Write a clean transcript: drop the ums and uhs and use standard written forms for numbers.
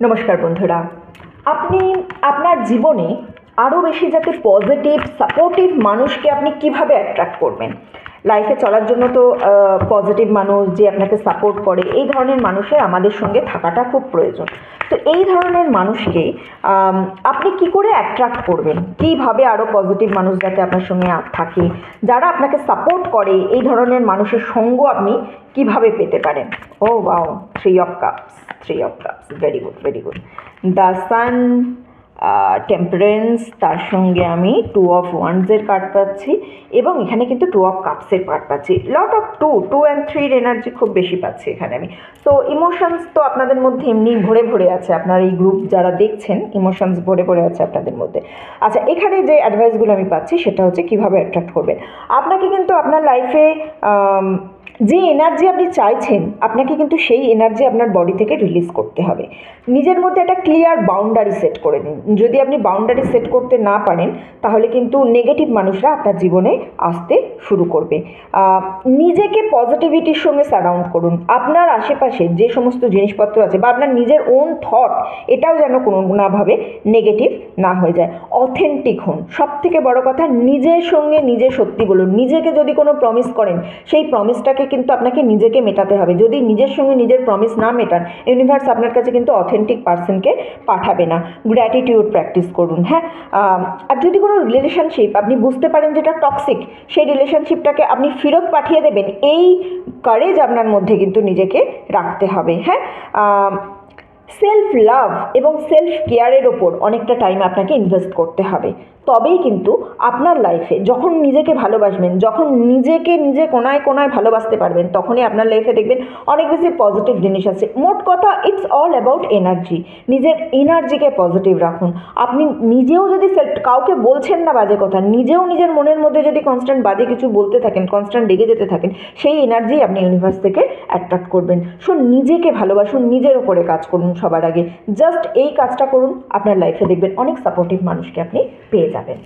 নমস্কার বন্ধুরা, আপনি আপনার জীবনে আরও বেশি যাতে পজিটিভ সাপোর্টিভ মানুষকে আপনি কিভাবে অ্যাট্রাক্ট করবেন। লাইফে চলার জন্য তো পজিটিভ মানুষ যে আপনাকে সাপোর্ট করে, এই ধরনের মানুষের আমাদের সঙ্গে থাকাটা খুব প্রয়োজন। তো এই ধরনের মানুষকে আপনি কি করে অ্যাট্রাক্ট করবেন, কীভাবে আরও পজিটিভ মানুষ যাতে আপনার সঙ্গে থাকে, যারা আপনাকে সাপোর্ট করে, এই ধরনের মানুষের সঙ্গ আপনি কিভাবে পেতে পারেন। Oh wow, 3 of cups, very good very good. The sun, temperance, তার সঙ্গে আমি 2 of Wands কার্ড পাচ্ছি এবং এখানে কিন্তু 2 of Cups কার্ড পাচ্ছি। লট অফ 2 and 3 এনার্জি খুব বেশি পাচ্ছি এখানে আমি। তো ইমোশনস তো আপনাদের মধ্যে এমনি ভরে ভরে আছে, আপনার এই গ্রুপ যারা দেখছেন ইমোশনস ভরে ভরে আছে আপনাদের মধ্যে। আচ্ছা, এখানে যে অ্যাডভাইসগুলো আমি পাচ্ছি সেটা হচ্ছে কীভাবে অ্যাট্রাক্ট করবেন। আপনাকে কিন্তু আপনার লাইফে যে এনার্জি আপনি চাইছেন, আপনাকে কিন্তু সেই এনার্জি আপনার বডি থেকে রিলিজ করতে হবে। নিজের মধ্যে একটা ক্লিয়ার বাউন্ডারি সেট করে দিন। যদি আপনি বাউন্ডারি সেট করতে না পারেন তাহলে কিন্তু নেগেটিভ মানুষরা আপনার জীবনে আসতে শুরু করবে। নিজেকে পজিটিভিটির সঙ্গে সারাউন্ড করুন। আপনার আশেপাশে যে সমস্ত জিনিসপত্র আছে বা আপনার নিজের ওন থট, এটাও যেন কোনো নাভাবে নেগেটিভ না হয়ে যায়। অথেন্টিক হন। সবথেকে বড় কথা, নিজের সঙ্গে নিজে সত্যি বলুন। নিজেকে যদি কোনো প্রমিস করেন, সেই প্রমিসটাকে কিন্তু আপনাকে নিজেকে মেটাতে হবে। যদি নিজের সঙ্গে নিজের প্রমিস না মেটান, ইউনিভার্স আপনার কাছে কিন্তু অথেন্টিক পার্সনকে পাঠাবে না। গ্র্যাটিটিউড প্র্যাকটিস করুন। হ্যাঁ, আর যদি কোনো রিলেশনশিপ আপনি বুঝতে পারেন যেটা টক্সিক, সেই রিলেশনশিপটাকে আপনি ফেরত পাঠিয়ে দেবেন, এই কারেজ আপনার মধ্যে কিন্তু নিজেকে রাখতে হবে। হ্যাঁ, সেলফ লাভ এবং সেলফ কেয়ারের ওপর অনেকটা টাইম আপনাকে ইনভেস্ট করতে হবে। তবেই কিন্তু আপনার লাইফে যখন নিজেকে ভালোবাসবেন, যখন নিজেকে নিজে কোনায় কোনায় ভালোবাসতে পারবেন, তখনই আপনার লাইফে দেখবেন অনেক বেশি পজিটিভ জিনিস আছে। মোট কথা, ইটস অল অ্যাবাউট এনার্জি। নিজের এনার্জিকে পজিটিভ রাখুন। আপনি নিজেও যদি কাউকে বলছেন না বাজে কথা, নিজেও নিজের মনের মধ্যে যদি কনস্ট্যান্ট বাজে কিছু বলতে থাকেন, কনস্ট্যান্ট রেগে যেতে থাকেন, সেই এনার্জি আপনি ইউনিভার্স থেকে অ্যাট্রাক্ট করবেন। সো নিজেকে ভালোবাসুন, নিজের ওপরে কাজ করুন সবার আগে। জাস্ট এই কাজটা করুন, আপনার লাইফে দেখবেন অনেক সাপোর্টিভ মানুষকে আপনি পেয়ে যাবেন।